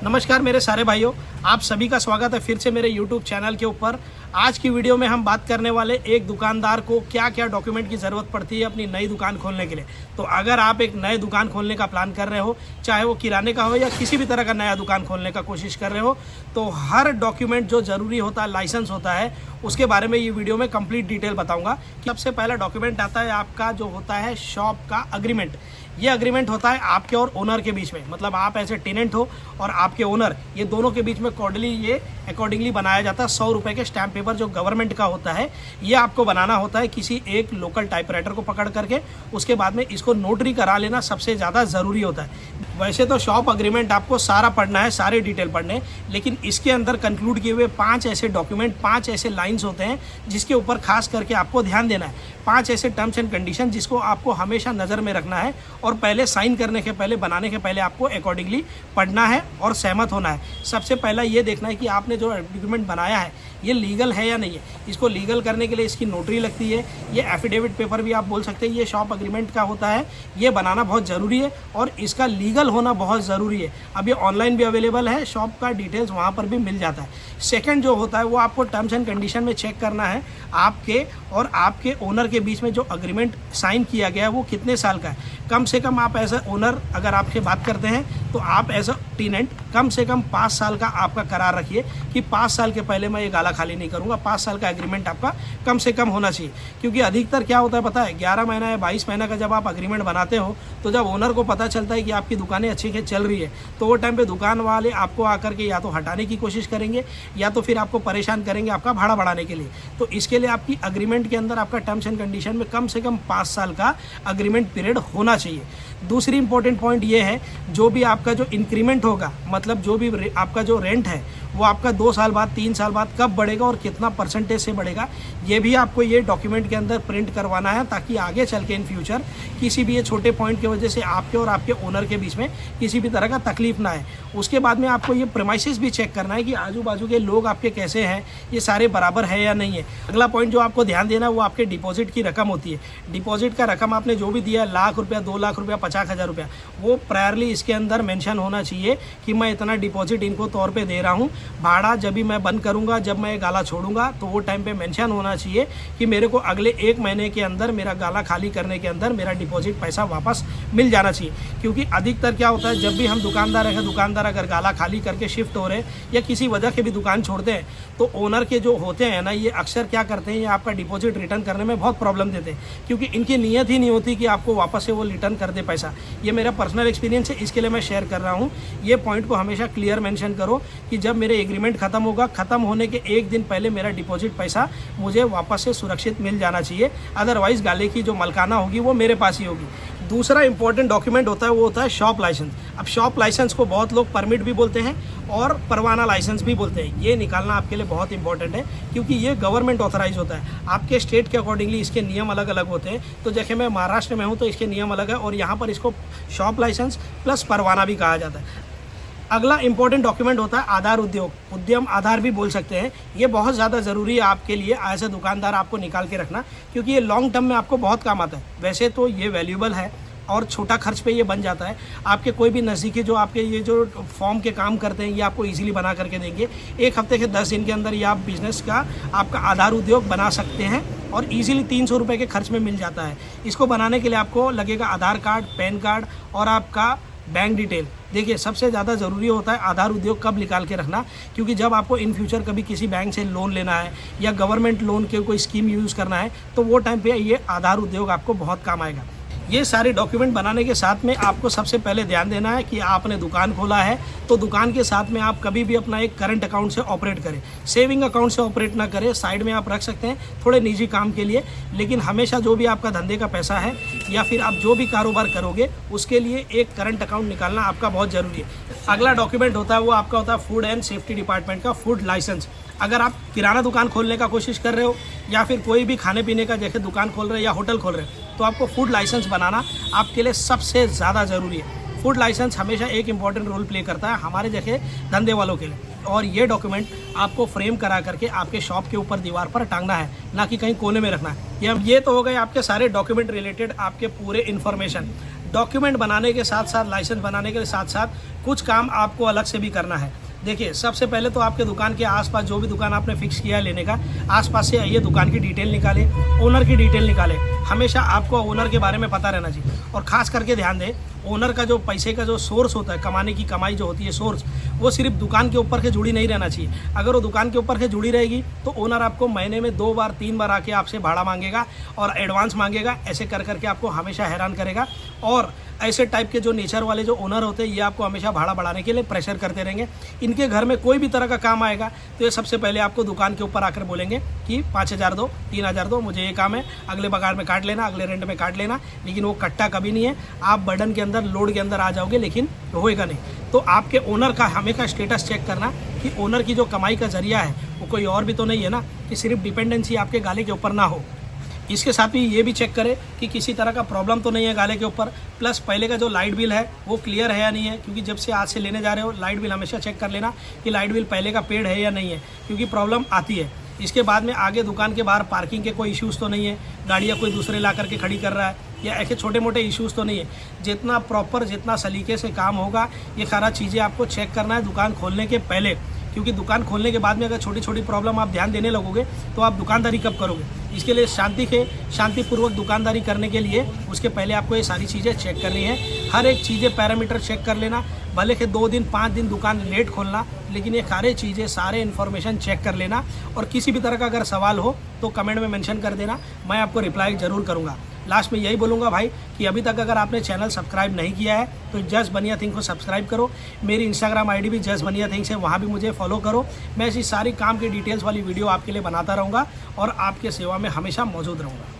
नमस्कार मेरे सारे भाइयों, आप सभी का स्वागत है फिर से मेरे YouTube चैनल के ऊपर। आज की वीडियो में हम बात करने वाले एक दुकानदार को क्या क्या डॉक्यूमेंट की ज़रूरत पड़ती है अपनी नई दुकान खोलने के लिए। तो अगर आप एक नए दुकान खोलने का प्लान कर रहे हो, चाहे वो किराने का हो या किसी भी तरह का नया दुकान खोलने का कोशिश कर रहे हो, तो हर डॉक्यूमेंट जो ज़रूरी होता है, लाइसेंस होता है, उसके बारे में ये वीडियो में कंप्लीट डिटेल बताऊँगा। कि सबसे पहला डॉक्यूमेंट आता है आपका जो होता है शॉप का अग्रीमेंट। ये अग्रीमेंट होता है आपके और ओनर के बीच में, मतलब आप ऐसे टेनेंट हो और आपके ओनर, ये दोनों के बीच में ये अकॉर्डिंगली बनाया जाता है। 100 रुपये के स्टैम्प पेपर जो गवर्नमेंट का होता है, ये आपको बनाना होता है किसी एक लोकल टाइपराइटर को पकड़ करके। उसके बाद में इसको नोटरी करा लेना सबसे ज़्यादा ज़रूरी होता है। वैसे तो शॉप अग्रीमेंट आपको सारा पढ़ना है, सारे डिटेल पढ़ने, लेकिन इसके अंदर कंक्लूड किए हुए 5 ऐसे डॉक्यूमेंट, 5 ऐसे लाइन्स होते हैं जिसके ऊपर खास करके आपको ध्यान देना है। 5 ऐसे टर्म्स एंड कंडीशन जिसको आपको हमेशा नज़र में रखना है और पहले साइन करने के पहले, बनाने के पहले आपको अकॉर्डिंगली पढ़ना है और सहमत होना है। सबसे पहला ये देखना है कि आपने जो डॉक्यूमेंट बनाया है ये लीगल है या नहीं है। इसको लीगल करने के लिए इसकी नोटरी लगती है, ये एफिडेविट पेपर भी आप बोल सकते हैं, ये शॉप अग्रीमेंट का होता है। ये बनाना बहुत ज़रूरी है और इसका लीगल होना बहुत ज़रूरी है। अब ये ऑनलाइन भी अवेलेबल है, शॉप का डिटेल्स वहाँ पर भी मिल जाता है। सेकंड जो होता है वो आपको टर्म्स एंड कंडीशन में चेक करना है आपके और आपके ओनर के बीच में जो अग्रीमेंट साइन किया गया है वो कितने साल का है। कम से कम आप एज ए ओनर अगर आपसे बात करते हैं तो आप एज अ टेनेंट कम से कम 5 साल का आपका करार रखिए कि 5 साल के पहले मैं ये गाला खाली नहीं करूँगा। 5 साल का एग्रीमेंट आपका कम से कम होना चाहिए, क्योंकि अधिकतर क्या होता है पता है, 11 महीना या 22 महीना का जब आप अग्रीमेंट बनाते हो तो जब ओनर को पता चलता है कि आपकी दुकानें अच्छी से चल रही है तो वो टाइम पे दुकान वाले आपको आकर के या तो हटाने की कोशिश करेंगे या तो फिर आपको परेशान करेंगे आपका भाड़ा बढ़ाने के लिए। तो इसके लिए आपकी अग्रीमेंट के अंदर आपका टर्म्स एंड कंडीशन में कम से कम 5 साल का अग्रीमेंट पीरियड होना चाहिए। दूसरी इंपॉर्टेंट पॉइंट ये है, जो भी आपका जो इंक्रीमेंट होगा, मतलब जो भी आपका जो रेंट है वो आपका 2 साल बाद, 3 साल बाद कब बढ़ेगा और कितना परसेंटेज से बढ़ेगा, ये भी आपको ये डॉक्यूमेंट के अंदर प्रिंट करवाना है, ताकि आगे चल के इन फ्यूचर किसी भी ये छोटे पॉइंट की वजह से आपके और आपके ओनर के बीच में किसी भी तरह का तकलीफ ना है। उसके बाद में आपको ये प्रेमाइसेस भी चेक करना है कि आजू बाजू के लोग आपके कैसे हैं, ये सारे बराबर है या नहीं है। अगला पॉइंट जो आपको ध्यान देना है वो आपके डिपॉजिट की रकम होती है। डिपॉजिट का रकम आपने जो भी दिया है, लाख रुपया, 2 लाख रुपया, 50,000 रुपया, वो प्रायरली इसके अंदर मेंशन होना चाहिए कि मैं इतना डिपॉजिट इनको तौर पे दे रहा हूँ। भाड़ा जब भी मैं बंद करूँगा, जब मैं गाला छोड़ूंगा, तो वो टाइम पे मेंशन होना चाहिए कि मेरे को अगले 1 महीने के अंदर मेरा गाला खाली करने के अंदर मेरा डिपॉजिट पैसा वापस मिल जाना चाहिए। क्योंकि अधिकतर क्या होता है, जब भी हम दुकानदार अगर गाला खाली करके शिफ्ट हो रहे हैं या किसी वजह के भी दुकान छोड़ते हैं, तो ओनर के जो होते हैं ना, ये अक्सर क्या करते हैं, ये आपका डिपॉजिट रिटर्न करने में बहुत प्रॉब्लम देते हैं, क्योंकि इनकी नीयत ही नहीं होती कि आपको वापस से वो रिटर्न कर दे पैसा। ये मेरा पर्सनल एक्सपीरियंस है, इसके लिए मैं शेयर कर रहा हूँ। ये पॉइंट को हमेशा क्लियर मेंशन करो कि जब मेरे एग्रीमेंट खत्म होगा, खत्म होने के 1 दिन पहले मेरा डिपॉजिट पैसा मुझे वापस से सुरक्षित मिल जाना चाहिए। अदरवाइज गाले की जो मलकाना होगी वो मेरे पास ही होगी। दूसरा इंपॉर्टेंट डॉक्यूमेंट होता है वो होता है शॉप लाइसेंस। अब शॉप लाइसेंस को बहुत लोग परमिट भी बोलते हैं और परवाना लाइसेंस भी बोलते हैं। ये निकालना आपके लिए बहुत इंपॉर्टेंट है, क्योंकि ये गवर्नमेंट ऑथराइज होता है। आपके स्टेट के अकॉर्डिंगली इसके नियम अलग अलग होते हैं। तो जैसे मैं महाराष्ट्र में हूँ तो इसके नियम अलग है और यहाँ पर इसको शॉप लाइसेंस प्लस परवाना भी कहा जाता है। अगला इंपॉर्टेंट डॉक्यूमेंट होता है आधार उद्यम आधार भी बोल सकते हैं। ये बहुत ज़्यादा ज़रूरी है आपके लिए एज ए दुकानदार आपको निकाल के रखना, क्योंकि ये लॉन्ग टर्म में आपको बहुत काम आता है। वैसे तो ये वैल्यूएबल है और छोटा खर्च पे ये बन जाता है। आपके कोई भी नज़दीकी जो आपके ये जो फॉर्म के काम करते हैं, ये आपको इजीली बना करके देंगे। 1 हफ्ते के 10 दिन के अंदर ये आप बिज़नेस का आपका आधार उद्योग बना सकते हैं और इजीली 300 रुपये के खर्च में मिल जाता है। इसको बनाने के लिए आपको लगेगा आधार कार्ड, पैन कार्ड और आपका बैंक डिटेल। देखिए, सबसे ज़्यादा ज़रूरी होता है आधार उद्योग कब निकाल के रखना, क्योंकि जब आपको इन फ्यूचर कभी किसी बैंक से लोन लेना है या गवर्नमेंट लोन के कोई स्कीम यूज़ करना है, तो वो टाइम पे ये आधार उद्योग आपको बहुत काम आएगा। ये सारे डॉक्यूमेंट बनाने के साथ में आपको सबसे पहले ध्यान देना है कि आपने दुकान खोला है तो दुकान के साथ में आप कभी भी अपना एक करंट अकाउंट से ऑपरेट करें। सेविंग अकाउंट से ऑपरेट ना करें, साइड में आप रख सकते हैं थोड़े निजी काम के लिए, लेकिन हमेशा जो भी आपका धंधे का पैसा है या फिर आप जो भी कारोबार करोगे उसके लिए एक करंट अकाउंट निकालना आपका बहुत ज़रूरी है। अगला डॉक्यूमेंट होता है वो आपका होता है फूड एंड सेफ्टी डिपार्टमेंट का फूड लाइसेंस। अगर आप किराना दुकान खोलने का कोशिश कर रहे हो या फिर कोई भी खाने पीने का जैसे दुकान खोल रहे हैं या होटल खोल रहे हैं, तो आपको फूड लाइसेंस बनाना आपके लिए सबसे ज़्यादा ज़रूरी है। फूड लाइसेंस हमेशा एक इंपॉर्टेंट रोल प्ले करता है हमारे जैसे धंधे वालों के लिए, और ये डॉक्यूमेंट आपको फ्रेम करा करके आपके शॉप के ऊपर दीवार पर टांगना है, ना कि कहीं कोने में रखना है। ये तो हो गए आपके सारे डॉक्यूमेंट रिलेटेड आपके पूरे इन्फॉर्मेशन। डॉक्यूमेंट बनाने के साथ साथ, लाइसेंस बनाने के साथ साथ कुछ काम आपको अलग से भी करना है। देखिए, सबसे पहले तो आपके दुकान के आसपास जो भी दुकान आपने फिक्स किया है लेने का, आसपास से आइए, दुकान की डिटेल निकालें, ओनर की डिटेल निकालें। हमेशा आपको ओनर के बारे में पता रहना चाहिए। और ख़ास करके ध्यान दें, ओनर का जो पैसे का जो सोर्स होता है, कमाने की कमाई जो होती है सोर्स, वो सिर्फ दुकान के ऊपर के जुड़ी नहीं रहना चाहिए। अगर वो दुकान के ऊपर के जुड़ी रहेगी तो ओनर आपको महीने में 2 बार 3 बार आके आपसे भाड़ा मांगेगा और एडवांस मांगेगा। ऐसे कर करके आपको हमेशा हैरान करेगा। और ऐसे टाइप के जो नेचर वाले जो ओनर होते हैं, ये आपको हमेशा भाड़ा बढ़ाने के लिए प्रेशर करते रहेंगे। इनके घर में कोई भी तरह का काम आएगा तो ये सबसे पहले आपको दुकान के ऊपर आकर बोलेंगे कि 5,000 दो, 3,000 दो, मुझे ये काम है, अगले पगार में काट लेना, अगले रेंट में काट लेना। लेकिन वो कट्टा कभी नहीं है। आप बर्डन के अंदर, लोड के अंदर आ जाओगे, लेकिन होएगा नहीं। तो आपके ओनर का हमेशा स्टेटस चेक करना कि ओनर की जो कमाई का जरिया है वो कोई और भी तो नहीं है ना, कि सिर्फ डिपेंडेंसी आपके गाले के ऊपर ना हो। इसके साथ ही ये भी चेक करें कि किसी तरह का प्रॉब्लम तो नहीं है गाले के ऊपर। प्लस पहले का जो लाइट बिल है वो क्लियर है या नहीं है, क्योंकि जब से आज से लेने जा रहे हो लाइट बिल हमेशा चेक कर लेना कि लाइट बिल पहले का पेड है या नहीं है, क्योंकि प्रॉब्लम आती है। इसके बाद में आगे दुकान के बाहर पार्किंग के कोई इश्यूज़ तो नहीं है, गाड़ियाँ कोई दूसरे ला करके खड़ी कर रहा है, या ऐसे छोटे मोटे इश्यूज़ तो नहीं है। जितना प्रॉपर, जितना सलीके से काम होगा, ये सारा चीज़ें आपको चेक करना है दुकान खोलने के पहले। क्योंकि दुकान खोलने के बाद में अगर छोटी छोटी प्रॉब्लम आप ध्यान देने लगोगे तो आप दुकानदारी कब करोगे। इसके लिए शांतिपूर्वक दुकानदारी करने के लिए उसके पहले आपको ये सारी चीज़ें चेक करनी है। हर एक चीज़ें पैरामीटर चेक कर लेना। भले के 2 दिन 5 दिन दुकान लेट खोलना, लेकिन ये सारे चीज़ें, सारे इन्फॉर्मेशन चेक कर लेना। और किसी भी तरह का अगर सवाल हो तो कमेंट में मेंशन कर देना, मैं आपको रिप्लाई ज़रूर करूँगा। लास्ट में यही बोलूँगा भाई कि अभी तक अगर आपने चैनल सब्सक्राइब नहीं किया है तो जस्ट बनिया थिंग को सब्सक्राइब करो। मेरी इंस्टाग्राम आईडी भी जस्ट बनिया थिंग्स है, वहाँ भी मुझे फॉलो करो। मैं ऐसी सारी काम की डिटेल्स वाली वीडियो आपके लिए बनाता रहूँगा और आपके सेवा में हमेशा मौजूद रहूँगा।